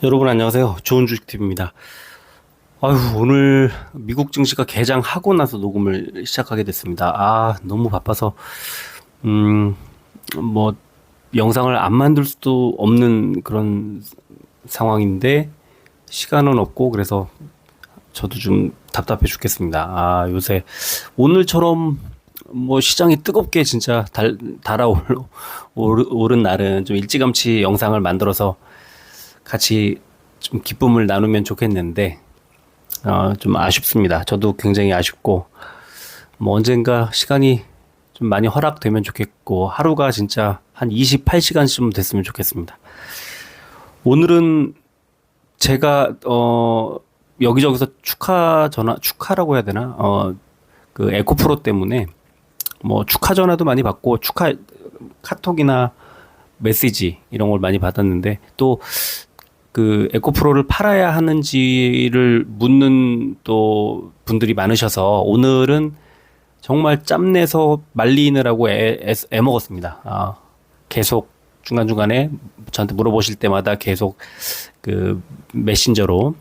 여러분 안녕하세요. 좋은 주식TV입니다. 아유, 오늘 미국 증시가 개장하고 나서 녹음을 시작하게 됐습니다. 너무 바빠서, 음, 뭐, 영상을 안 만들 수도 없는 그런 상황인데, 시간은 없고, 그래서 저도 좀 답답해 죽겠습니다. 요새, 오늘처럼 뭐 시장이 뜨겁게 진짜 오른 날은 좀 일찌감치 영상을 만들어서 같이 좀 기쁨을 나누면 좋겠는데, 좀 아쉽습니다. 저도 굉장히 아쉽고, 뭐 언젠가 시간이 좀 많이 허락되면 좋겠고, 하루가 진짜 한 28시간쯤 됐으면 좋겠습니다. 오늘은 제가, 여기저기서 축하라고 해야 되나? 그 에코프로 때문에 뭐 축하 전화도 많이 받고, 카톡이나 메시지 이런 걸 많이 받았는데, 또 그 에코프로를 팔아야 하는지를 묻는 또 분들이 많으셔서 오늘은 정말 짬내서 말리느라고 애먹었습니다. 계속 중간중간에 저한테 물어보실 때마다 계속 그 메신저로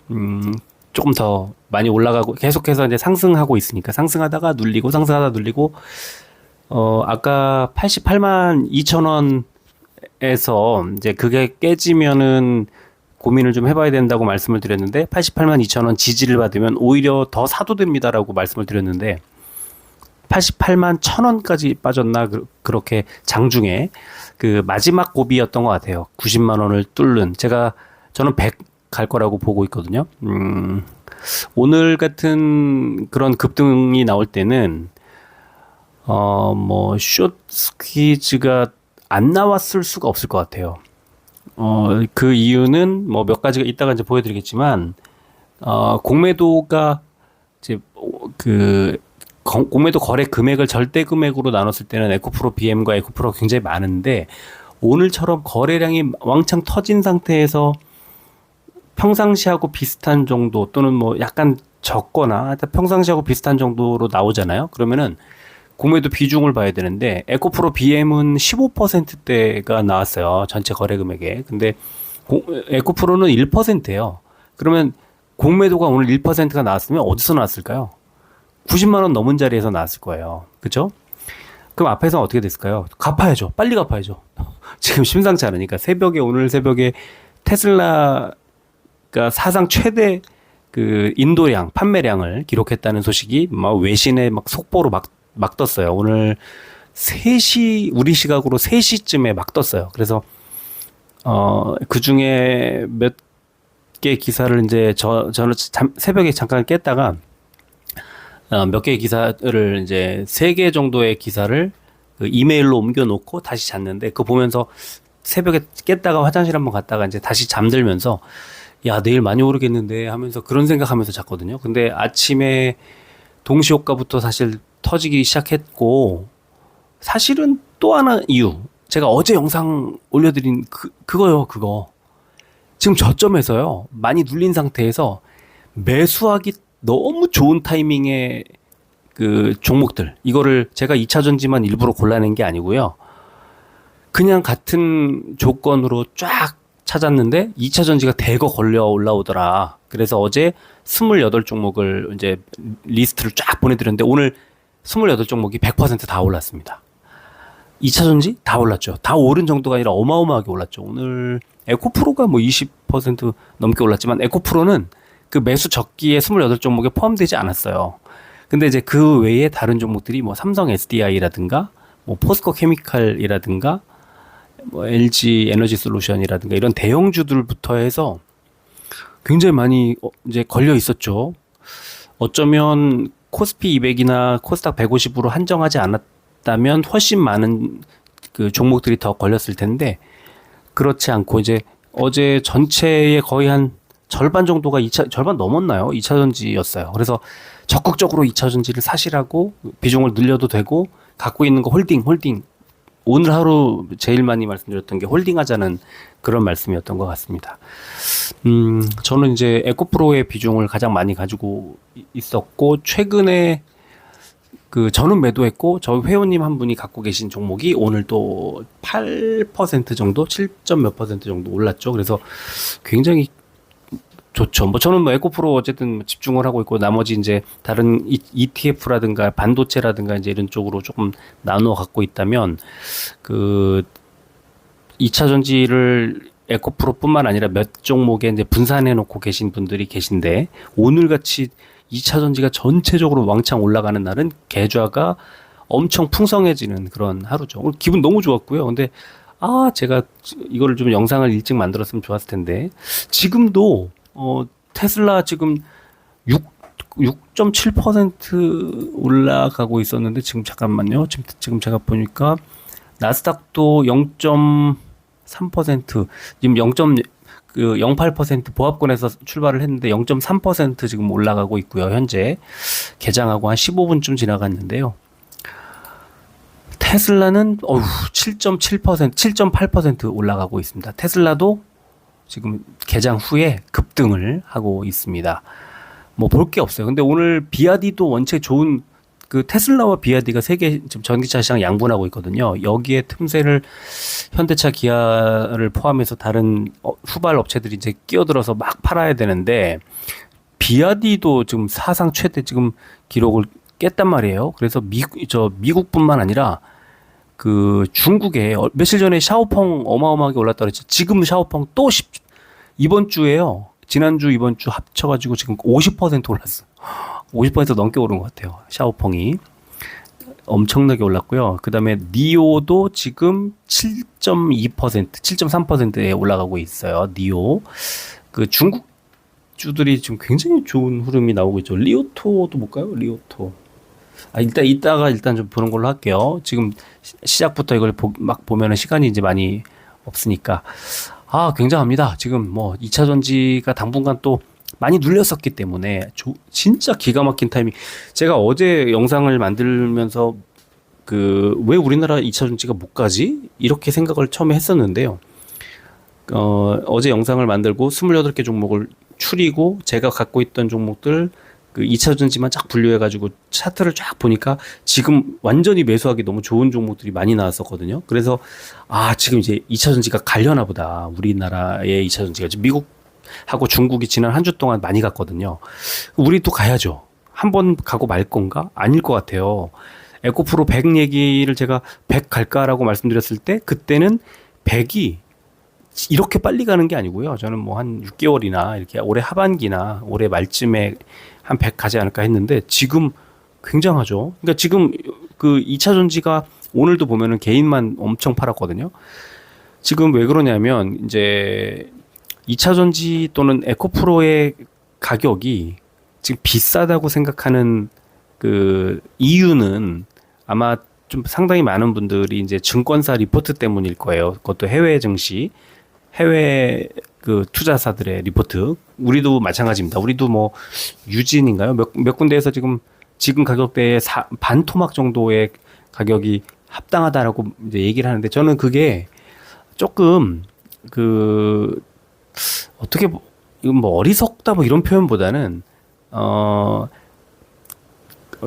조금 더 많이 올라가고 계속해서 이제 상승하고 있으니까 상승하다가 눌리고 상승하다 눌리고 아까 88만 2천 원에서 이제 그게 깨지면은 고민을 좀 해봐야 된다고 말씀을 드렸는데 88만 2천 원 지지를 받으면 오히려 더 사도 됩니다라고 말씀을 드렸는데 88만 1천 원까지 빠졌나 그렇게 장중에 그 마지막 고비였던 것 같아요. 90만 원을 뚫는 저는 100 갈 거라고 보고 있거든요. 오늘 같은 그런 급등이 나올 때는 뭐 숏 스퀴즈가 안 나왔을 수가 없을 것 같아요. 그 이유는 뭐 몇 가지가 이따가 이제 보여드리겠지만, 공매도가 이제 공매도 거래 금액을 절대 금액으로 나눴을 때는 에코프로 BM과 에코프로가 굉장히 많은데, 오늘처럼 거래량이 왕창 터진 상태에서 평상시하고 비슷한 정도 또는 뭐 약간 적거나 평상시하고 비슷한 정도로 나오잖아요. 그러면은 공매도 비중을 봐야 되는데 에코프로 BM은 15%대가 나왔어요. 전체 거래 금액에. 근데 에코프로는 1%예요. 그러면 공매도가 오늘 1%가 나왔으면 어디서 나왔을까요? 90만 원 넘은 자리에서 나왔을 거예요. 그죠? 그럼 앞에서 어떻게 됐을까요? 갚아야죠. 빨리 갚아야죠. 지금 심상치 않으니까 오늘 새벽에 테슬라가 사상 최대 그 인도량, 판매량을 기록했다는 소식이 막 외신에 막 속보로 막 떴어요. 오늘 3시, 우리 시각으로 3시쯤에 막 떴어요. 그래서, 그 중에 몇 개 기사를 이제 저는 새벽에 잠깐 깼다가, 몇 개의 기사를 이제 3개 정도의 기사를 그 이메일로 옮겨놓고 다시 잤는데, 그거 보면서 새벽에 깼다가 화장실 한번 갔다가 이제 다시 잠들면서, 야, 내일 많이 오르겠는데 하면서 그런 생각하면서 잤거든요. 근데 아침에 동시효과부터 사실 터지기 시작했고, 사실은 또 하나 이유, 제가 어제 영상 올려드린 그거 지금 저점에서요 많이 눌린 상태에서 매수하기 너무 좋은 타이밍에 그 종목들, 이거를 제가 2차전지만 일부러 골라낸 게 아니고요, 그냥 같은 조건으로 쫙 찾았는데 2차전지가 대거 걸려 올라오더라. 그래서 어제 28종목을 이제 리스트를 쫙 보내드렸는데 오늘 28종목이 100%다 올랐습니다. 2차전지 다 올랐죠. 다 오른 정도가 아니라 어마어마하게 올랐죠. 오늘 에코프로가 뭐 20% 넘게 올랐지만 에코프로는 그 매수 적기에 28종목에 포함되지 않았어요. 근데 이제 그 외에 다른 종목들이 뭐 삼성 SDI라든가 뭐 포스코 케미칼이라든가 뭐 LG 에너지 솔루션이라든가 이런 대형주들부터 해서 굉장히 많이 이제 걸려 있었죠. 어쩌면 코스피 200이나 코스닥 150으로 한정하지 않았다면 훨씬 많은 그 종목들이 더 걸렸을 텐데, 그렇지 않고 이제 어제 전체의 거의 한 절반 정도가 절반 넘었나요? 2차전지였어요. 그래서 적극적으로 2차전지를 사시라고 비중을 늘려도 되고, 갖고 있는 거 홀딩. 오늘 하루 제일 많이 말씀드렸던 게 홀딩하자는 그런 말씀이었던 것 같습니다. 저는 이제 에코프로의 비중을 가장 많이 가지고 있었고, 최근에 저는 매도했고, 저희 회원님 한 분이 갖고 계신 종목이 오늘 또 8% 정도, 7점 몇 퍼센트 정도 올랐죠. 그래서 굉장히 좋죠. 뭐 저는 뭐 에코프로 어쨌든 집중을 하고 있고 나머지 이제 다른 ETF라든가 반도체라든가 이제 이런 쪽으로 조금 나누어 갖고 있다면 그 2차 전지를 에코프로뿐만 아니라 몇 종목에 이제 분산해 놓고 계신 분들이 계신데 오늘 같이 2차 전지가 전체적으로 왕창 올라가는 날은 계좌가 엄청 풍성해지는 그런 하루죠. 오늘 기분 너무 좋았고요. 근데 제가 이거를 좀 영상을 일찍 만들었으면 좋았을 텐데 지금도 테슬라 지금 6.7% 올라가고 있었는데 지금 잠깐만요. 지금 제가 보니까 나스닥도 0.3% 지금 0.08% 보합권에서 출발을 했는데 0.3% 지금 올라가고 있고요. 현재 개장하고 한 15분쯤 지나갔는데요. 테슬라는 7.7%, 7.8% 올라가고 있습니다. 테슬라도 지금 개장 후에 급등을 하고 있습니다. 뭐 볼 게 없어요. 근데 오늘 비아디도 원체 좋은 그 테슬라와 비아디가 세계 지금 전기차 시장 양분하고 있거든요. 여기에 틈새를 현대차, 기아를 포함해서 다른 후발 업체들이 이제 끼어들어서 막 팔아야 되는데 비아디도 지금 사상 최대 지금 기록을 깼단 말이에요. 그래서 미국뿐만 아니라 그 중국에 며칠 전에 샤오펑 어마어마하게 올랐다 그랬죠. 지금 샤오펑 또 이번 주에요. 지난주 이번 주 합쳐가지고 지금 50% 올랐어. 50% 넘게 오른 것 같아요. 샤오펑이 엄청나게 올랐고요. 그 다음에 니오도 지금 7.2%, 7.3%에 올라가고 있어요. 니오. 그 중국 주들이 지금 굉장히 좋은 흐름이 나오고 있죠. 리오토도 볼까요? 리오토. 일단 좀 보는 걸로 할게요. 지금 시작부터 이걸 막 보면은 시간이 이제 많이 없으니까. 굉장합니다. 지금 뭐 2차 전지가 당분간 또 많이 눌렸었기 때문에 진짜 기가 막힌 타이밍. 제가 어제 영상을 만들면서 왜 우리나라 2차 전지가 못 가지? 이렇게 생각을 처음에 했었는데요. 어제 영상을 만들고 28개 종목을 추리고 제가 갖고 있던 종목들 그 2차 전지만 쫙 분류해가지고 차트를 쫙 보니까 지금 완전히 매수하기 너무 좋은 종목들이 많이 나왔었거든요. 그래서 지금 이제 2차 전지가 가려나 보다. 우리나라의 2차 전지가 지금 미국하고 중국이 지난 한 주 동안 많이 갔거든요. 우리도 가야죠. 한 번 가고 말 건가? 아닐 것 같아요. 에코프로 100 얘기를 제가 100 갈까라고 말씀드렸을 때 그때는 100이 이렇게 빨리 가는 게 아니고요. 저는 뭐 한 6개월이나 이렇게 올해 하반기나 올해 말쯤에 한 100 가지 않을까 했는데 지금 굉장하죠. 그러니까 지금 그 2차 전지가 오늘도 보면은 개인만 엄청 팔았거든요. 지금 왜 그러냐면 이제 2차 전지 또는 에코프로의 가격이 지금 비싸다고 생각하는 그 이유는 아마 좀 상당히 많은 분들이 이제 증권사 리포트 때문일 거예요. 그것도 해외 증시, 해외 그 투자사들의 리포트. 우리도 마찬가지입니다. 우리도 뭐 유진인가요? 몇 군데에서 지금 가격대의 반 토막 정도의 가격이 합당하다라고 이제 얘기를 하는데 저는 그게 조금 어떻게 이건 뭐 어리석다 뭐 이런 표현보다는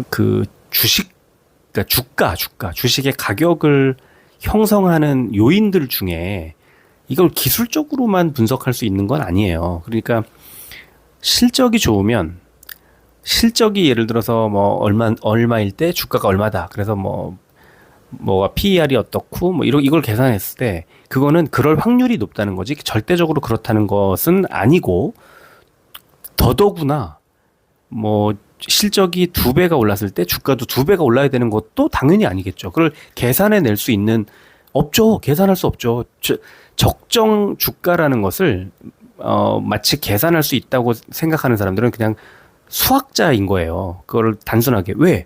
그러니까 주식의 가격을 형성하는 요인들 중에 이걸 기술적으로만 분석할 수 있는 건 아니에요. 그러니까 실적이 좋으면 실적이 예를 들어서 뭐 얼마일 때 주가가 얼마다. 그래서 뭐가 PER이 어떻고 뭐 이걸 계산했을 때 그거는 그럴 확률이 높다는 거지 절대적으로 그렇다는 것은 아니고 더더구나 뭐 실적이 2배가 올랐을 때 주가도 2배가 올라야 되는 것도 당연히 아니겠죠. 그걸 계산해 낼 수 있는 없죠. 계산할 수 없죠. 적정 주가라는 것을 마치 계산할 수 있다고 생각하는 사람들은 그냥 수학자인 거예요. 그거를 단순하게 왜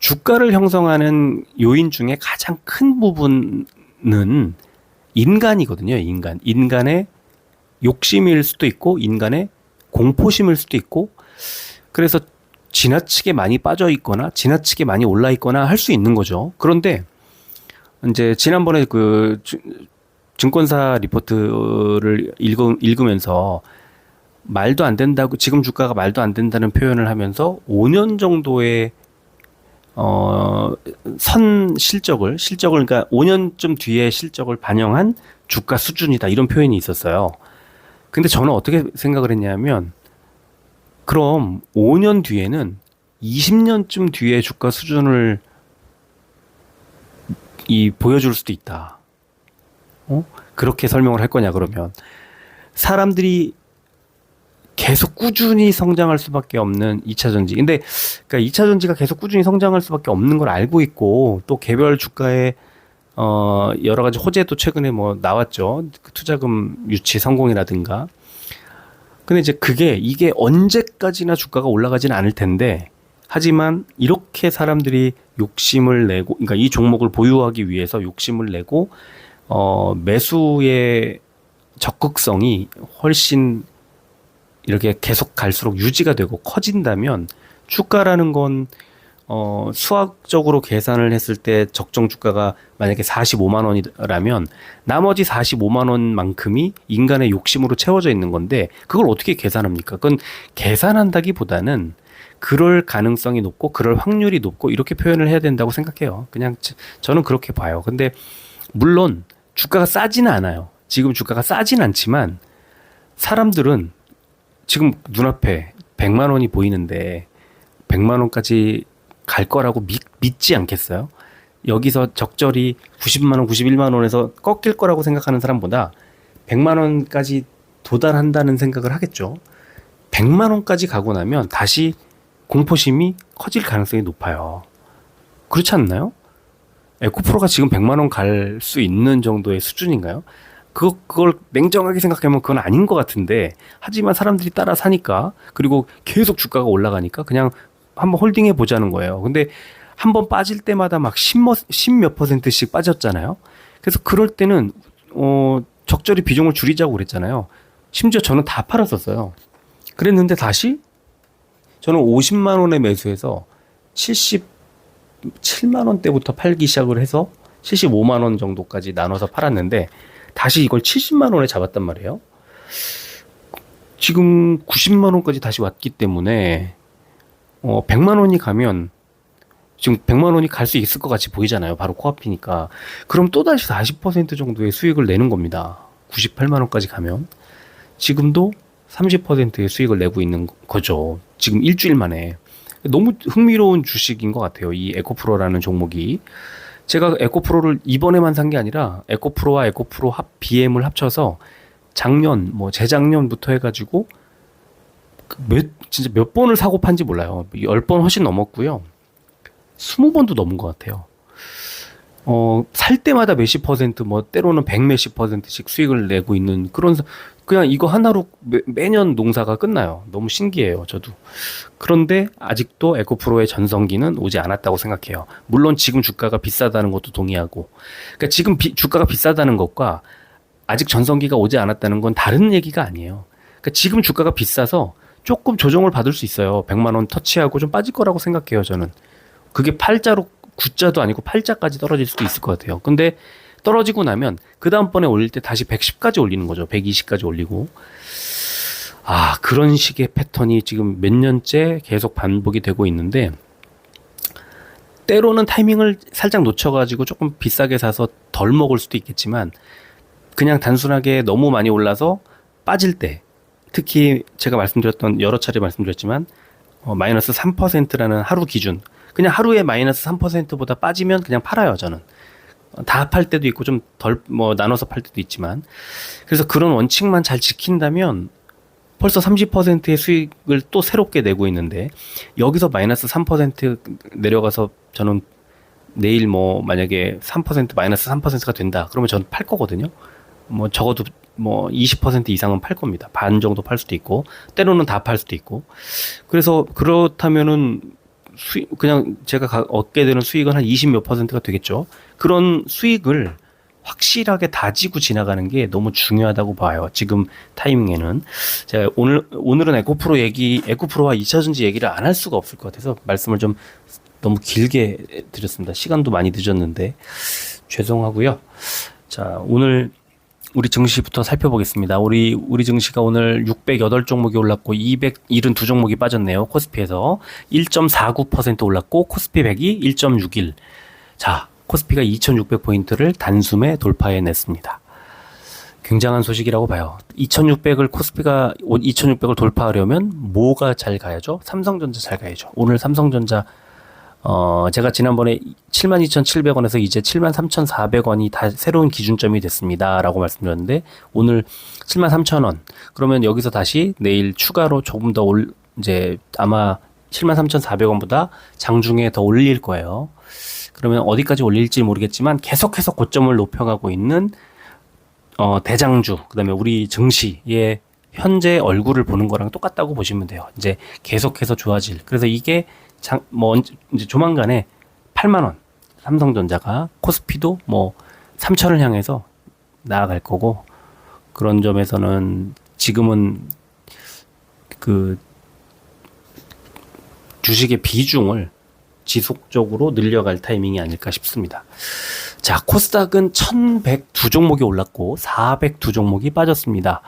주가를 형성하는 요인 중에 가장 큰 부분은 인간이거든요. 인간의 욕심일 수도 있고 인간의 공포심일 수도 있고 그래서 지나치게 많이 빠져 있거나 지나치게 많이 올라 있거나 할 수 있는 거죠. 그런데 이제 지난번에 그 증권사 리포트를 읽으면서 말도 안 된다고 지금 주가가 말도 안 된다는 표현을 하면서 5년 정도의 선 실적을 그러니까 5년쯤 뒤에 실적을 반영한 주가 수준이다 이런 표현이 있었어요. 근데 저는 어떻게 생각을 했냐면 그럼 5년 뒤에는 20년쯤 뒤에 주가 수준을 보여줄 수도 있다. 그렇게 설명을 할 거냐 그러면 사람들이 계속 꾸준히 성장할 수밖에 없는 2차 전지. 근데 그러니까 2차 전지가 계속 꾸준히 성장할 수밖에 없는 걸 알고 있고 또 개별 주가에 여러 가지 호재도 최근에 뭐 나왔죠. 그 투자금 유치 성공이라든가. 근데 이제 이게 언제까지나 주가가 올라가지는 않을 텐데 하지만 이렇게 사람들이 욕심을 내고 그러니까 이 종목을 보유하기 위해서 욕심을 내고 매수의 적극성이 훨씬 이렇게 계속 갈수록 유지가 되고 커진다면 주가라는 건 수학적으로 계산을 했을 때 적정 주가가 만약에 45만 원이라면 나머지 45만 원만큼이 인간의 욕심으로 채워져 있는 건데 그걸 어떻게 계산합니까? 그건 계산한다기보다는 그럴 가능성이 높고 그럴 확률이 높고 이렇게 표현을 해야 된다고 생각해요. 그냥 저는 그렇게 봐요. 근데 물론 주가가 싸지는 않아요. 지금 주가가 싸진 않지만 사람들은 지금 눈앞에 100만 원이 보이는데 100만 원까지 갈 거라고 믿지 않겠어요? 여기서 적절히 90만 원, 91만 원에서 꺾일 거라고 생각하는 사람보다 100만 원까지 도달한다는 생각을 하겠죠. 100만 원까지 가고 나면 다시 공포심이 커질 가능성이 높아요. 그렇지 않나요? 에코프로가 지금 100만 원 갈 수 있는 정도의 수준인가요? 그걸 냉정하게 생각하면 그건 아닌 것 같은데 하지만 사람들이 따라 사니까 그리고 계속 주가가 올라가니까 그냥 한번 홀딩해 보자는 거예요. 근데 한번 빠질 때마다 막 10몇 %씩 빠졌잖아요. 그래서 그럴 때는 적절히 비중을 줄이자고 그랬잖아요. 심지어 저는 다 팔았었어요. 그랬는데 다시 저는 50만 원에 매수해서 77만 원대부터 팔기 시작을 해서 75만 원 정도까지 나눠서 팔았는데 다시 이걸 70만 원에 잡았단 말이에요. 지금 90만 원까지 다시 왔기 때문에 100만 원이 가면 지금 100만 원이 갈 수 있을 것 같이 보이잖아요. 바로 코앞이니까. 그럼 또다시 40% 정도의 수익을 내는 겁니다. 98만 원까지 가면. 지금도 30%의 수익을 내고 있는 거죠. 지금 일주일 만에. 너무 흥미로운 주식인 것 같아요. 이 에코프로라는 종목이. 제가 에코프로를 이번에만 산 게 아니라 에코프로와 에코프로 BM을 합쳐서 작년, 뭐 재작년부터 해가지고 진짜 몇 번을 사고 판지 몰라요. 10번 훨씬 넘었고요. 20번도 넘은 것 같아요. 살 때마다 몇십 퍼센트, 뭐 때로는 100 몇십 %씩 수익을 내고 있는 그냥 이거 하나로 매년 농사가 끝나요. 너무 신기해요, 저도. 그런데 아직도 에코프로의 전성기는 오지 않았다고 생각해요. 물론 지금 주가가 비싸다는 것도 동의하고. 그러니까 지금 주가가 비싸다는 것과 아직 전성기가 오지 않았다는 건 다른 얘기가 아니에요. 그러니까 지금 주가가 비싸서 조금 조정을 받을 수 있어요. 100만 원 터치하고 좀 빠질 거라고 생각해요, 저는. 그게 팔자로 9자도 아니고 8자까지 떨어질 수도 있을 것 같아요. 근데 떨어지고 나면 그 다음번에 올릴 때 다시 110까지 올리는 거죠. 120까지 올리고. 그런 식의 패턴이 지금 몇 년째 계속 반복이 되고 있는데 때로는 타이밍을 살짝 놓쳐가지고 조금 비싸게 사서 덜 먹을 수도 있겠지만 그냥 단순하게 너무 많이 올라서 빠질 때 특히 제가 말씀드렸던 여러 차례 말씀드렸지만 마이너스 3%라는 하루 기준 그냥 하루에 마이너스 3%보다 빠지면 그냥 팔아요. 저는 다 팔 때도 있고 좀 덜 나눠서 팔 때도 있지만 그래서 그런 원칙만 잘 지킨다면 벌써 30%의 수익을 또 새롭게 내고 있는데 여기서 마이너스 3% 내려가서 저는 내일 만약에 3% 마이너스 3%가 된다 그러면 저는 팔 거거든요. 적어도 20% 이상은 팔 겁니다. 반 정도 팔 수도 있고 때로는 다 팔 수도 있고 그래서 그렇다면은 그냥 제가 얻게 되는 수익은 한 20 몇 %가 되겠죠. 그런 수익을 확실하게 다지고 지나가는 게 너무 중요하다고 봐요. 지금 타이밍에는. 제가 오늘은 에코프로와 2차전지 얘기를 안 할 수가 없을 것 같아서 말씀을 좀 너무 길게 드렸습니다. 시간도 많이 늦었는데 죄송하고요. 자, 오늘 우리 증시부터 살펴보겠습니다. 우리 증시가 오늘 608종목이 올랐고 272종목이 빠졌네요. 코스피에서 1.49% 올랐고 코스피 100이 1.61. 자, 코스피가 2600포인트를 단숨에 돌파해냈습니다. 굉장한 소식이라고 봐요. 2600을 코스피가 2600을 돌파하려면 뭐가 잘 가야죠? 삼성전자 잘 가야죠. 오늘 삼성전자 제가 지난번에 72,700원에서 이제 73,400원이 다 새로운 기준점이 됐습니다. 라고 말씀드렸는데, 오늘 73,000원. 그러면 여기서 다시 내일 추가로 조금 더 이제 아마 73,400원보다 장중에 더 올릴 거예요. 그러면 어디까지 올릴지 모르겠지만 계속해서 고점을 높여가고 있는 대장주, 그다음에 우리 증시의 현재 얼굴을 보는 거랑 똑같다고 보시면 돼요. 이제 계속해서 좋아질. 그래서 이게 이제 조만간에 8만 원 삼성전자가, 코스피도 뭐 3천을 향해서 나아갈 거고, 그런 점에서는 지금은 그 주식의 비중을 지속적으로 늘려갈 타이밍이 아닐까 싶습니다. 자, 코스닥은 1102 종목이 올랐고 402 종목이 빠졌습니다.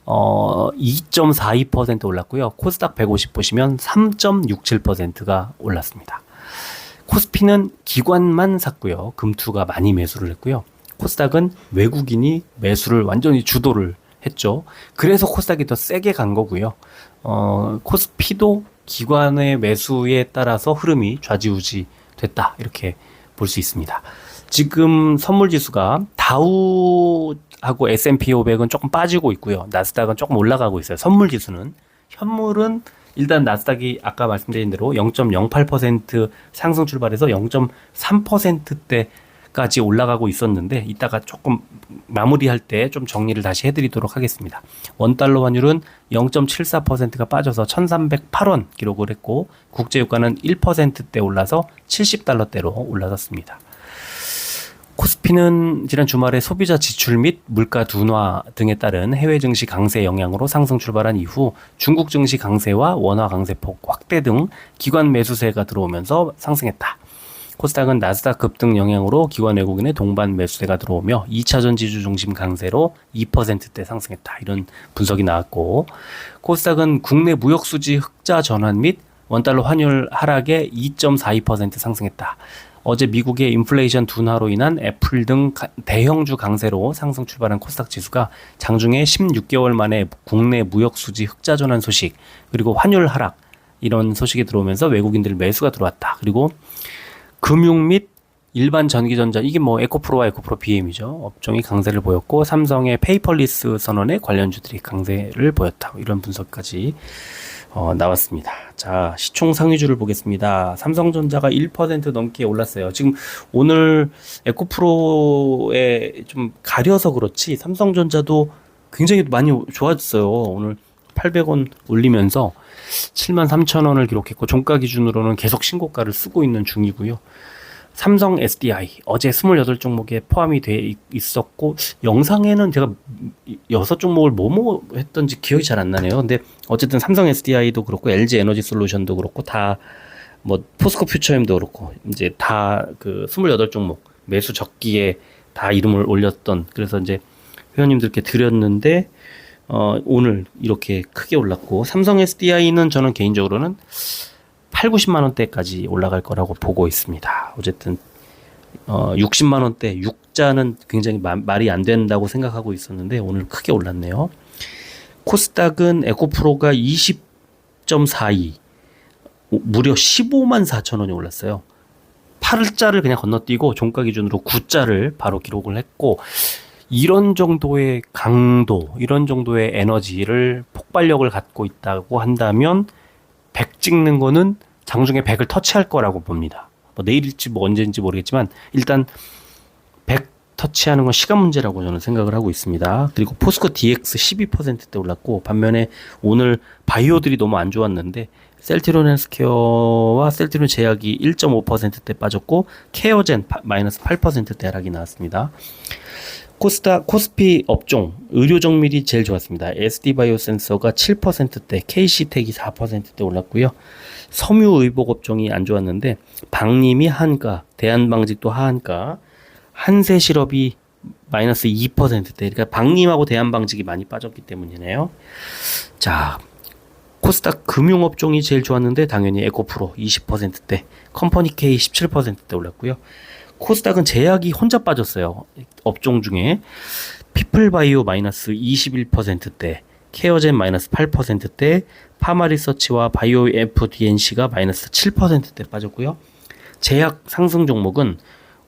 2.42% 올랐고요. 코스닥 150 보시면 3.67%가 올랐습니다. 코스피는 기관만 샀고요. 금투가 많이 매수를 했고요. 코스닥은 외국인이 매수를 완전히 주도를 했죠. 그래서 코스닥이 더 세게 간 거고요. 코스피도 기관의 매수에 따라서 흐름이 좌지우지 됐다, 이렇게 볼 수 있습니다. 지금 선물 지수가 다우하고 S&P 500은 조금 빠지고 있고요. 나스닥은 조금 올라가고 있어요. 선물 지수는. 현물은 일단 나스닥이 아까 말씀드린 대로 0.08% 상승 출발해서 0.3%대까지 올라가고 있었는데, 이따가 조금 마무리할 때 좀 정리를 다시 해드리도록 하겠습니다. 원달러 환율은 0.74%가 빠져서 1308원 기록을 했고, 국제유가는 1%대 올라서 70달러대로 올라섰습니다. 코스피는 지난 주말에 소비자 지출 및 물가 둔화 등에 따른 해외 증시 강세 영향으로 상승 출발한 이후 중국 증시 강세와 원화 강세폭 확대 등 기관 매수세가 들어오면서 상승했다. 코스닥은 나스닥 급등 영향으로 기관 외국인의 동반 매수세가 들어오며 2차전 지주 중심 강세로 2%대 상승했다. 이런 분석이 나왔고, 코스닥은 국내 무역 수지 흑자 전환 및 원달러 환율 하락에 2.42% 상승했다. 어제 미국의 인플레이션 둔화로 인한 애플 등 대형주 강세로 상승 출발한 코스닥 지수가 장중에 16개월 만에 국내 무역 수지 흑자 전환 소식, 그리고 환율 하락, 이런 소식이 들어오면서 외국인들 매수가 들어왔다. 그리고 금융 및 일반 전기전자, 이게 뭐 에코프로와 에코프로 BM이죠. 업종이 강세를 보였고, 삼성의 페이퍼리스 선언에 관련주들이 강세를 보였다. 이런 분석까지 나왔습니다. 자, 시총 상위주를 보겠습니다. 삼성전자가 1% 넘게 올랐어요. 지금 오늘 에코프로에 좀 가려서 그렇지 삼성전자도 굉장히 많이 좋아졌어요. 오늘 800원 올리면서 73,000원을 기록했고, 종가 기준으로는 계속 신고가를 쓰고 있는 중이고요. 삼성 SDI 어제 28종목에 포함이 돼 있었고, 영상에는 제가 6종목을 뭐뭐 했던지 기억이 잘 안 나네요. 근데 어쨌든 삼성 SDI도 그렇고 LG 에너지 솔루션도 그렇고 다 뭐 포스코 퓨처엠도 그렇고 이제 다 그 28종목 매수 적기에 다 이름을 올렸던, 그래서 이제 회원님들께 드렸는데 오늘 이렇게 크게 올랐고, 삼성 SDI는 저는 개인적으로는 8, 90만 원대까지 올라갈 거라고 보고 있습니다. 어쨌든 60만 원대 6자는 굉장히 말이 안 된다고 생각하고 있었는데 오늘 크게 올랐네요. 코스닥은 에코프로가 20.42, 무려 15만 4천 원이 올랐어요. 8자를 그냥 건너뛰고 종가 기준으로 9자를 바로 기록을 했고, 이런 정도의 강도, 이런 정도의 에너지를, 폭발력을 갖고 있다고 한다면 100 찍는 거는 장중에 100을 터치할 거라고 봅니다. 뭐 내일일지 뭐 언제인지 모르겠지만 일단 100 터치하는 건 시간 문제라고 저는 생각을 하고 있습니다. 그리고 포스코 DX 12%대 올랐고, 반면에 오늘 바이오들이 너무 안 좋았는데 셀트리온 헬스케어와 셀트리온 제약이 1.5%대 빠졌고, 케어젠 마이너스 8%대 하락이 나왔습니다. 코스피 업종 의료정밀이 제일 좋았습니다. SD바이오센서가 7%대, KC텍이 4%대 올랐고요. 섬유의복 업종이 안 좋았는데 박림이 한가, 대한방직도 하한가, 한세실업이 마이너스 2%대. 그러니까 박림하고 대한방직이 많이 빠졌기 때문이네요. 자, 코스닥 금융업종이 제일 좋았는데 당연히 에코프로 20%대, 컴퍼니K 17%대 올랐고요. 코스닥은 제약이 혼자 빠졌어요. 업종 중에 피플바이오 마이너스 21%대, 케어젠 마이너스 8%대, 파마리서치와 바이오 FDNC가 마이너스 7%대 빠졌고요. 제약 상승 종목은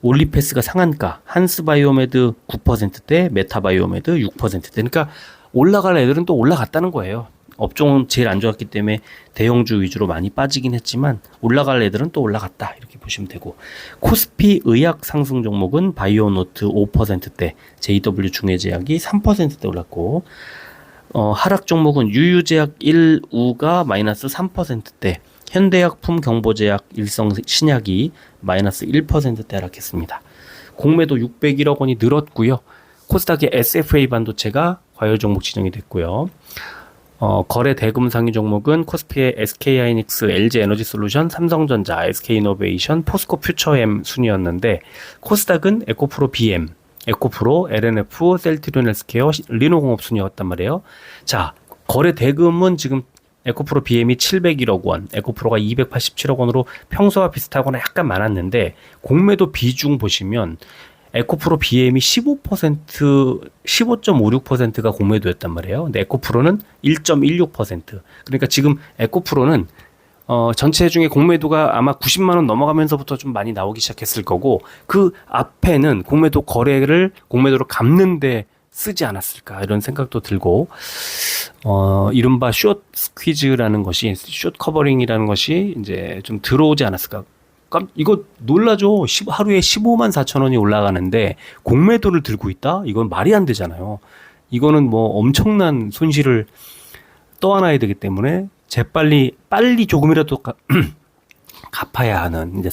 올리패스가 상한가, 한스바이오메드 9%대, 메타바이오메드 6%대. 그러니까 올라갈 애들은 또 올라갔다는 거예요. 업종은 제일 안 좋았기 때문에 대형주 위주로 많이 빠지긴 했지만 올라갈 애들은 또 올라갔다 이렇게 보시면 되고, 코스피 의약 상승 종목은 바이오노트 5%대, JW 중해제약이 3%대 올랐고, 하락 종목은 유유제약 1우가 마이너스 3%대, 현대약품 경보제약 일성신약이 마이너스 1%대 하락했습니다. 공매도 601억 원이 늘었고요. 코스닥의 SFA 반도체가 과열 종목 지정이 됐고요. 거래 대금 상위 종목은 코스피의 SK하이닉스, LG에너지솔루션, 삼성전자, SK이노베이션, 포스코 퓨처엠 순이었는데, 코스닥은 에코프로 BM, 에코프로, LNF, 셀트리온 헬스케어, 리노공업 순이었단 말이에요. 자, 거래 대금은 지금 에코프로 BM이 701억 원, 에코프로가 287억 원으로 평소와 비슷하거나 약간 많았는데, 공매도 비중 보시면 에코프로 BM이 15.56%가 공매도였단 말이에요. 근데 에코프로는 1.16%. 그러니까 지금 에코프로는 전체 중에 공매도가 아마 90만 원 넘어가면서부터 좀 많이 나오기 시작했을 거고, 그 앞에는 공매도로 갚는데 쓰지 않았을까 이런 생각도 들고, 이른바 숏 스퀴즈라는 것이, 숏 커버링이라는 것이 이제 좀 들어오지 않았을까. 이거 놀라죠. 하루에 15만 4천 원이 올라가는데 공매도를 들고 있다? 이건 말이 안 되잖아요. 이거는 뭐 엄청난 손실을 떠안아야 되기 때문에 빨리 조금이라도 갚아야 하는, 이제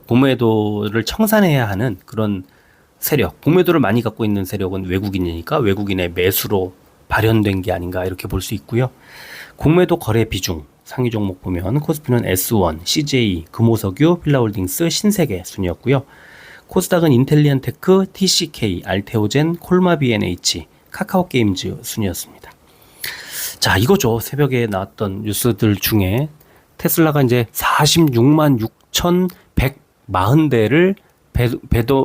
공매도를 청산해야 하는 그런 세력, 공매도를 많이 갖고 있는 세력은 외국인이니까 외국인의 매수로 발현된 게 아닌가 이렇게 볼 수 있고요. 공매도 거래 비중 상위 종목 보면 코스피는 S1, CJ, 금호석유, 필라홀딩스, 신세계 순이었고요. 코스닥은 인텔리안테크, TCK, 알테오젠, 콜마 B&H, 카카오게임즈 순이었습니다. 자, 이거죠. 새벽에 나왔던 뉴스들 중에 테슬라가 이제 46만 6,140대를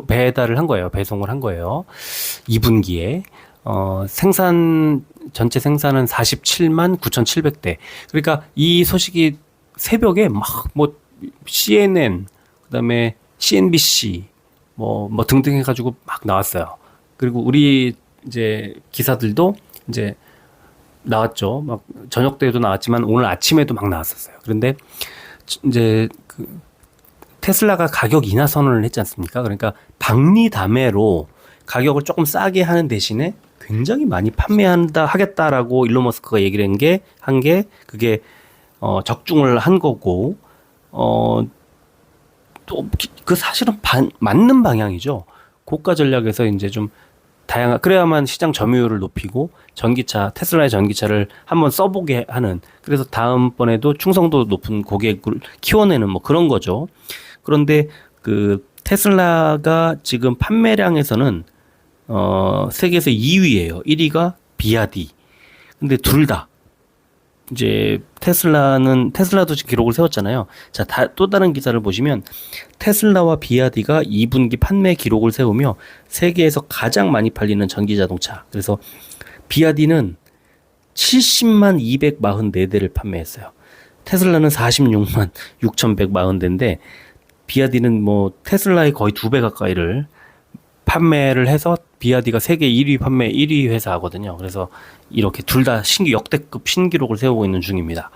배달을 한 거예요. 배송을 한 거예요. 2분기에. 전체 생산은 47만 9,700대. 그러니까 이 소식이 새벽에 CNN, 그다음에 CNBC, 등등 해가지고 막 나왔어요. 그리고 우리 이제 기사들도 이제 나왔죠. 막 저녁 때도 나왔지만 오늘 아침에도 막 나왔었어요. 그런데 이제 테슬라가 가격 인하 선언을 했지 않습니까? 그러니까 박리담회로 가격을 조금 싸게 하는 대신에 굉장히 많이 하겠다라고 일론 머스크가 얘기를 한 게 그게 적중을 한 거고, 또 그 사실은 맞는 방향이죠. 고가 전략에서 이제 좀 그래야만 시장 점유율을 높이고 테슬라의 전기차를 한번 써보게 하는, 그래서 다음번에도 충성도 높은 고객을 키워내는 뭐 그런 거죠. 그런데 테슬라가 지금 판매량에서는 세계에서 2위예요. 1위가 비아디. 근데 둘 다 이제 테슬라도 지금 기록을 세웠잖아요. 자, 또 다른 기사를 보시면 테슬라와 비아디가 2분기 판매 기록을 세우며 세계에서 가장 많이 팔리는 전기 자동차. 그래서 비아디는 70만 244대를 판매했어요. 테슬라는 46만 6,140대인데 비아디는 테슬라의 거의 2배 가까이를 판매를 해서 비아디가 세계 1위 회사거든요. 그래서 이렇게 둘 다 역대급 신기록을 세우고 있는 중입니다.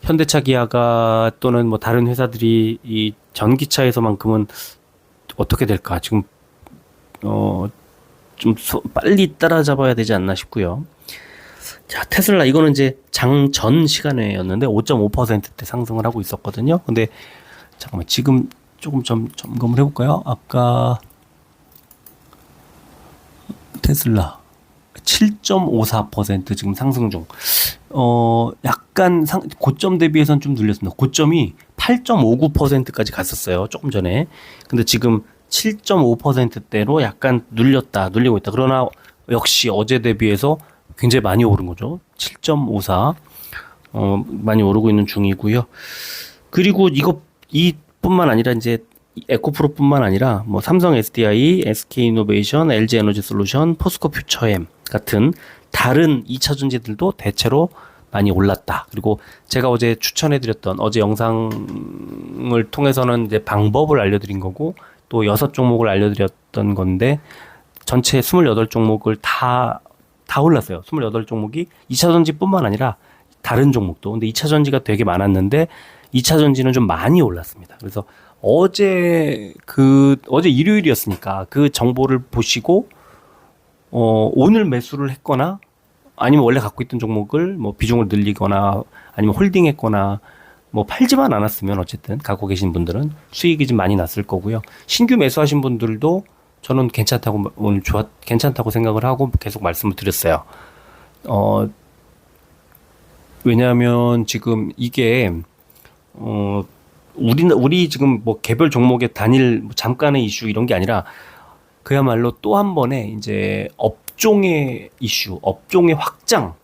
현대차, 기아가 또는 다른 회사들이 이 전기차에서만큼은 어떻게 될까? 지금 좀 빨리 따라잡아야 되지 않나 싶고요. 자, 테슬라 이거는 이제 장 전 시간에였는데 5.5%대 상승을 하고 있었거든요. 근데 잠깐만, 지금 조금 점검을 해볼까요? 아까 테슬라 7.54% 지금 상승 중. 약간 고점 대비해서는 좀 늘렸습니다. 고점이 8.59%까지 갔었어요. 조금 전에. 근데 지금 7.5%대로 약간 눌리고 있다. 그러나 역시 어제 대비해서 굉장히 많이 오른 거죠. 7.54. 많이 오르고 있는 중이고요. 그리고 이뿐만 아니라 이제 에코프로뿐만 아니라 뭐 삼성 SDI, SK이노베이션, LG에너지솔루션, 포스코 퓨처엠 같은 다른 2차 전지들도 대체로 많이 올랐다. 그리고 제가 어제 추천해드렸던 어제 영상을 통해서는 이제 방법을 알려드린 거고 또 6종목을 알려드렸던 건데 전체 28종목을 다 올랐어요. 28종목이 2차 전지뿐만 아니라 다른 종목도. 근데 2차 전지가 되게 많았는데 2차 전지는 좀 많이 올랐습니다. 그래서 어제 일요일이었으니까 그 정보를 보시고 오늘 매수를 했거나 아니면 원래 갖고 있던 종목을 뭐 비중을 늘리거나 아니면 홀딩했거나 뭐 팔지만 않았으면 어쨌든 갖고 계신 분들은 수익이 좀 많이 났을 거고요. 신규 매수하신 분들도 저는 괜찮다고 생각을 하고 계속 말씀을 드렸어요. 왜냐하면 지금 이게 우리 지금 뭐 개별 종목의 단일 잠깐의 이슈 이런 게 아니라 그야말로 또 한 번의 이제 업종의 이슈, 업종의 확장,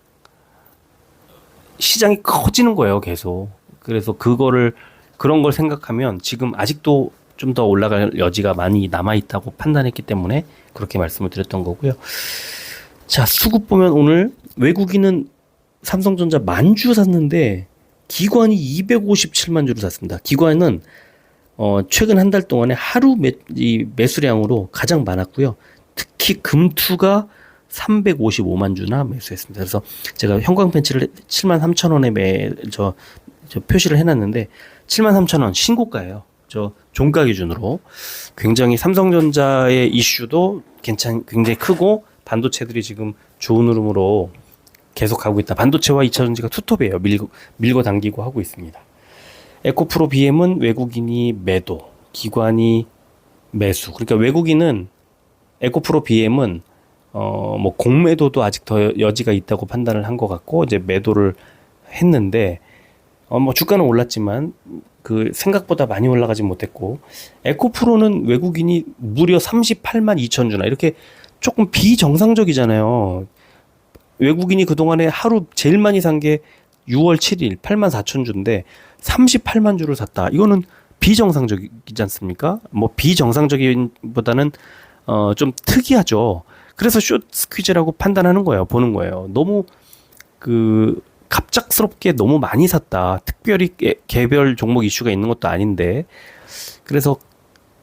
시장이 커지는 거예요, 계속. 그래서 그런 걸 생각하면 지금 아직도 좀 더 올라갈 여지가 많이 남아있다고 판단했기 때문에 그렇게 말씀을 드렸던 거고요. 자, 수급 보면 오늘 외국인은 삼성전자 10,000주 샀는데 기관이 257만 주를 샀습니다. 기관은 최근 한 달 동안에 하루 매수량으로 가장 많았고요. 특히 금투가 355만 주나 매수했습니다. 그래서 제가 형광펜치를 73,000원에 저 표시를 해놨는데 73,000원 신고가예요. 저 종가 기준으로 굉장히 삼성전자의 이슈도 굉장히 크고 반도체들이 지금 좋은 흐름으로 계속 가고 있다. 반도체와 2차전지가 투톱이에요. 밀고 당기고 하고 있습니다. 에코프로 BM은 외국인이 매도, 기관이 매수. 그러니까 외국인은 에코프로 BM은 뭐 공매도도 아직 더 여지가 있다고 판단을 한 것 같고 이제 매도를 했는데 뭐 주가는 올랐지만 그 생각보다 많이 올라가지 못했고 에코프로는 외국인이 무려 38만 2천 주나 이렇게 조금 비정상적이잖아요. 외국인이 그동안에 하루 제일 많이 산 게 6월 7일 8만 4천 주인데 38만 주를 샀다. 이거는 비정상적이지 않습니까? 뭐 비정상적인보다는 좀 특이하죠. 그래서 숏 스퀴즈라고 판단하는 거예요. 보는 거예요. 너무 갑작스럽게 너무 많이 샀다. 특별히 개별 종목 이슈가 있는 것도 아닌데. 그래서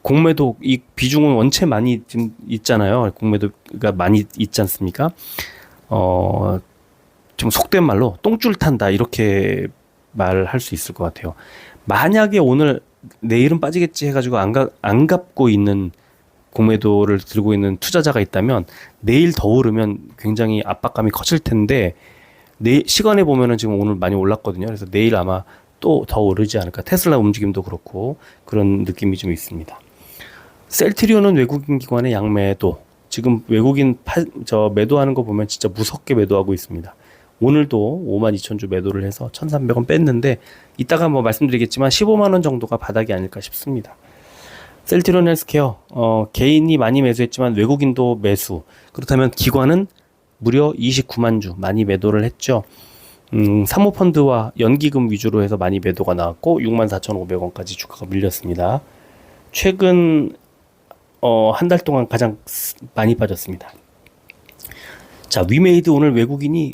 공매도 이 비중은 원체 많이 지금 있잖아요. 공매도가 많이 있지 않습니까? 좀 속된 말로 똥줄 탄다 이렇게 말할 수 있을 것 같아요. 만약에 내일은 빠지겠지 해가지고 안 갚고 있는 공매도를 들고 있는 투자자가 있다면 내일 더 오르면 굉장히 압박감이 커질 텐데 시간에 보면은 지금 오늘 많이 올랐거든요. 그래서 내일 아마 또 더 오르지 않을까. 테슬라 움직임도 그렇고 그런 느낌이 좀 있습니다. 셀트리온은 외국인 기관의 양매도. 지금 외국인 매도하는 거 보면 진짜 무섭게 매도하고 있습니다. 오늘도 52,000주 매도를 해서 1,300원 뺐는데 이따가 뭐 말씀드리겠지만 15만 원 정도가 바닥이 아닐까 싶습니다. 셀트리온 헬스케어 개인이 많이 매수했지만 외국인도 매수. 그렇다면 기관은 무려 29만 주 많이 매도를 했죠. 사모펀드와 연기금 위주로 해서 많이 매도가 나왔고 64,500원까지 주가가 밀렸습니다. 최근 한 달 동안 가장 많이 빠졌습니다. 자, 위메이드 오늘 외국인이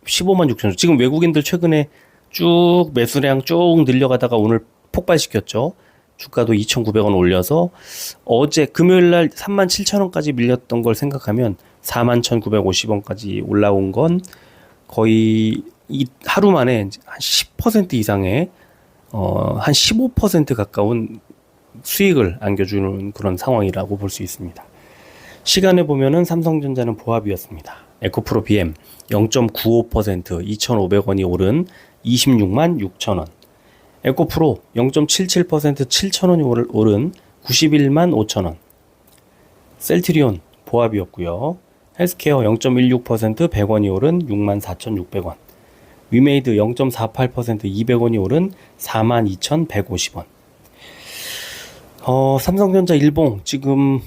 15만 6천 주. 지금 외국인들 최근에 쭉 매수량 쭉 늘려가다가 오늘 폭발시켰죠. 주가도 2,900원 올려서 어제 금요일 날 37,000원까지 밀렸던 걸 생각하면 41,950원까지 올라온 건 거의 하루 만에 한 10% 이상의 한 15% 가까운 수익을 안겨주는 그런 상황이라고 볼 수 있습니다. 시간에 보면은 삼성전자는 보합이었습니다. 에코프로 BM 0.95% 2,500원이 오른 26만 6천원. 에코프로 0.77% 7,000원이 오른 91만 5천원. 셀트리온 보합이었고요. 헬스케어 0.16% 100원이 오른 6만 4,600원. 위메이드 0.48% 200원이 오른 42,150원. 삼성전자 일봉 지금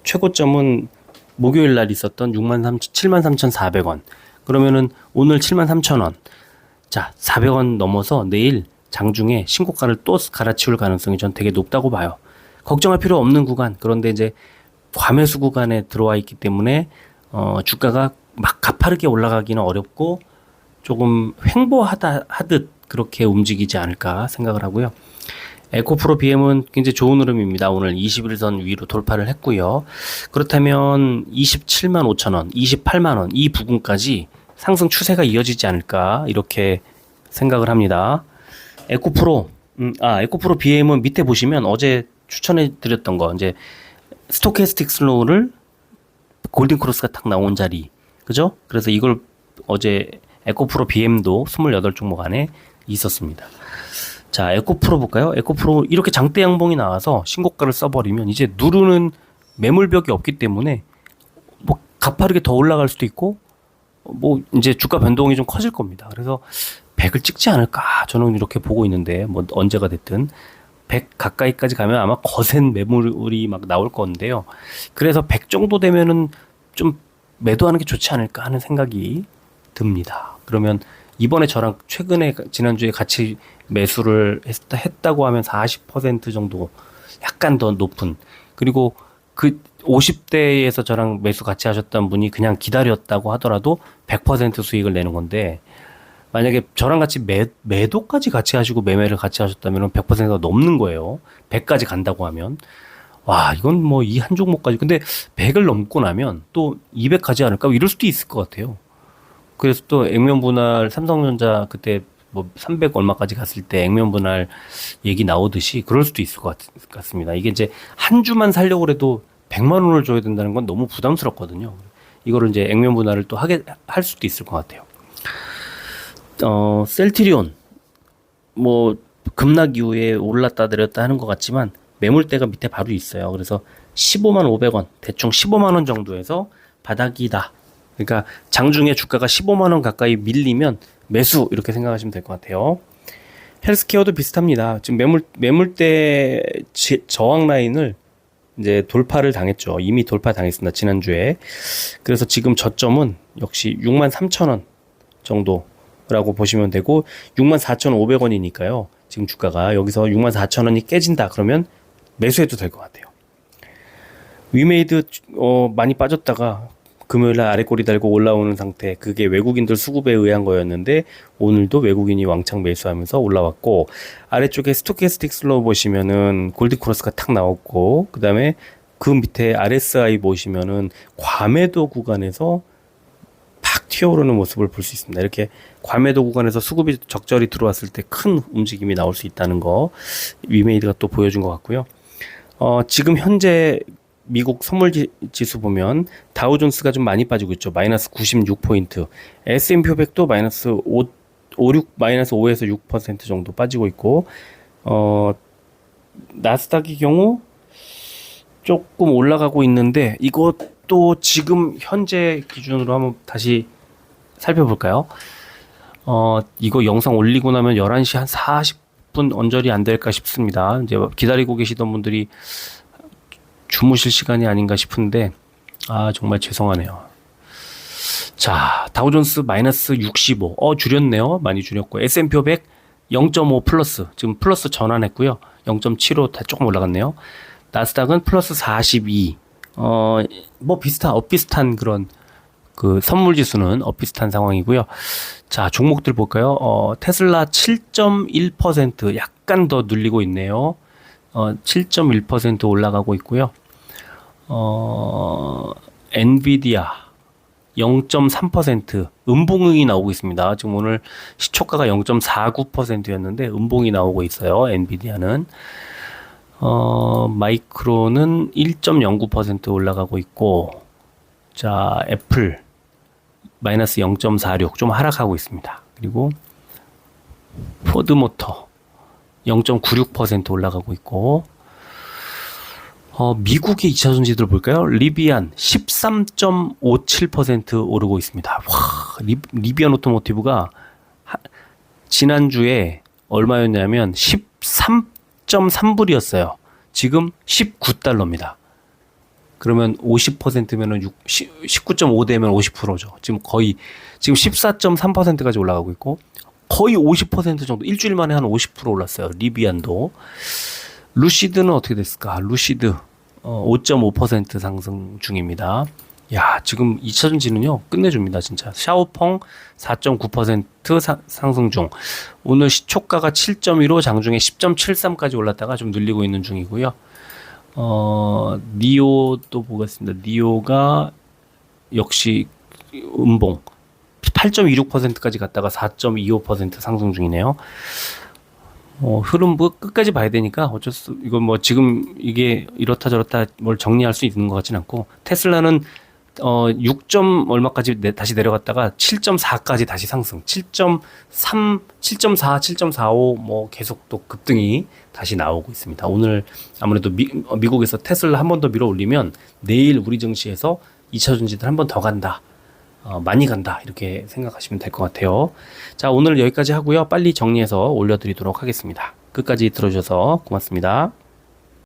최고점은 목요일 날 있었던 73,400원. 그러면은 오늘 73,000원. 자, 400원 넘어서 내일 장중에 신고가를 또 갈아치울 가능성이 전 되게 높다고 봐요. 걱정할 필요 없는 구간. 그런데 이제 과매수 구간에 들어와 있기 때문에 주가가 막 가파르게 올라가기는 어렵고 조금 하듯 그렇게 움직이지 않을까 생각을 하고요. 에코프로 BM은 굉장히 좋은 흐름입니다. 오늘 21선 위로 돌파를 했고요. 그렇다면 27만 5천 원, 28만 원 이 부근까지 상승 추세가 이어지지 않을까 이렇게 생각을 합니다. 에코프로 BM은 밑에 보시면 어제 추천해 드렸던 거 이제 스토캐스틱 슬로우를 골든 크로스가 딱 나온 자리. 그죠? 그래서 이걸 어제 에코프로 BM도 28종목 안에 있었습니다. 자, 에코프로 볼까요? 에코프로 이렇게 장대 양봉이 나와서 신고가를 써버리면 이제 누르는 매물벽이 없기 때문에 뭐 가파르게 더 올라갈 수도 있고 뭐 이제 주가 변동이 좀 커질 겁니다. 그래서 100을 찍지 않을까 저는 이렇게 보고 있는데 뭐 언제가 됐든 100 가까이까지 가면 아마 거센 매물이 막 나올 건데요. 그래서 100 정도 되면은 좀 매도하는 게 좋지 않을까 하는 생각이 듭니다. 그러면 이번에 저랑 최근에 지난주에 같이 매수를 했다고 하면 40% 정도 약간 더 높은 그리고 그 50대에서 저랑 매수 같이 하셨던 분이 그냥 기다렸다고 하더라도 100% 수익을 내는 건데 만약에 저랑 같이 매도까지 같이 하시고 매매를 같이 하셨다면 100%가 넘는 거예요. 100까지 간다고 하면. 와, 이건 뭐 이 한 종목까지. 근데 100을 넘고 나면 또 200 가지 않을까? 이럴 수도 있을 것 같아요. 그래서 또 액면 분할 삼성전자 그때 뭐 300 얼마까지 갔을 때 액면 분할 얘기 나오듯이 그럴 수도 있을 것 같습니다. 이게 이제 한 주만 살려고 해도 100만 원을 줘야 된다는 건 너무 부담스럽거든요. 이거를 이제 액면 분할을 또 할 수도 있을 것 같아요. 셀트리온 뭐 급락 이후에 올랐다 내렸다 하는 것 같지만 매물대가 밑에 바로 있어요. 그래서 15만 500원 대충 15만 원 정도에서 바닥이다. 그러니까 장중에 주가가 15만 원 가까이 밀리면 매수 이렇게 생각하시면 될 것 같아요. 헬스케어도 비슷합니다. 지금 매물대 저항 라인을 이제 돌파를 당했죠. 이미 돌파 당했습니다. 지난주에. 그래서 지금 저점은 역시 6만 3천 원 정도라고 보시면 되고 6만 4,500원이니까요. 지금 주가가 여기서 6만 4천 원이 깨진다. 그러면 매수해도 될 것 같아요. 위메이드 많이 빠졌다가 금요일날 아래 꼬리 달고 올라오는 상태 그게 외국인들 수급에 의한 거였는데 오늘도 외국인이 왕창 매수하면서 올라왔고 아래쪽에 스토캐스틱 슬로우 보시면은 골드크로스가 탁 나왔고 그 다음에 그 밑에 RSI 보시면은 과매도 구간에서 팍 튀어오르는 모습을 볼 수 있습니다. 이렇게 과매도 구간에서 수급이 적절히 들어왔을 때 큰 움직임이 나올 수 있다는 거 위메이드가 또 보여준 것 같고요. 지금 현재 미국 선물 지수 보면 다우존스가 좀 많이 빠지고 있죠. 마이너스 96포인트. S&P 500도 마이너스 5에서 6% 정도 빠지고 있고, 나스닥의 경우 조금 올라가고 있는데, 이것도 지금 현재 기준으로 한번 다시 살펴볼까요? 이거 영상 올리고 나면 11시 한 40분 언저리 안 될까 싶습니다. 이제 기다리고 계시던 분들이 주무실 시간이 아닌가 싶은데 정말 죄송하네요. 자, 다우존스 마이너스 65 줄였네요. 많이 줄였고 S&P 500 0.5 플러스 지금 플러스 전환했고요. 0.75 다 조금 올라갔네요. 나스닥은 플러스 42 뭐 엇비슷한 그런 그 선물 지수는 엇비슷한 상황이고요. 자, 종목들 볼까요? 테슬라 7.1% 약간 더 눌리고 있네요. 7.1% 올라가고 있고요. 엔비디아 0.3% 음봉이 나오고 있습니다. 지금 오늘 시초가가 0.49%였는데 음봉이 나오고 있어요. 엔비디아는 마이크론은 1.09% 올라가고 있고 자, 애플 마이너스 0.46 좀 하락하고 있습니다. 그리고 포드모터 0.96% 올라가고 있고 미국의 2차 전지들 볼까요? 리비안 13.57% 오르고 있습니다. 와, 리비안 오토모티브가 지난주에 얼마였냐면 13.3불이었어요. 지금 19달러입니다. 그러면 50%면은 19.5대면 50%죠. 지금 14.3%까지 올라가고 있고 거의 50% 정도, 일주일 만에 한 50% 올랐어요. 리비안도. 루시드는 어떻게 됐을까? 루시드 5.5% 상승 중입니다. 야, 지금 2차전지는요 끝내줍니다 진짜. 샤오펑 4.9% 상승 중. 오늘 시초가가 7.15, 장중에 10.73까지 올랐다가 좀 늘리고 있는 중이고요. 니오도 보겠습니다. 니오가 역시 음봉 8.26%까지 갔다가 4.25% 상승 중이네요. 흐름 뭐 끝까지 봐야 되니까 어쩔 수, 이건 뭐 지금 이게 이렇다 저렇다 뭘 정리할 수 있는 것 같진 않고, 테슬라는 6점 얼마까지 다시 내려갔다가 7.4까지 다시 상승, 7.3, 7.4, 7.45 뭐 계속 또 급등이 다시 나오고 있습니다. 오늘 아무래도 미국에서 테슬라 한 번 더 밀어 올리면 내일 우리 증시에서 2차 전지들 한 번 더 간다. 많이 간다. 이렇게 생각하시면 될 것 같아요. 자, 오늘 여기까지 하고요. 빨리 정리해서 올려드리도록 하겠습니다. 끝까지 들어주셔서 고맙습니다.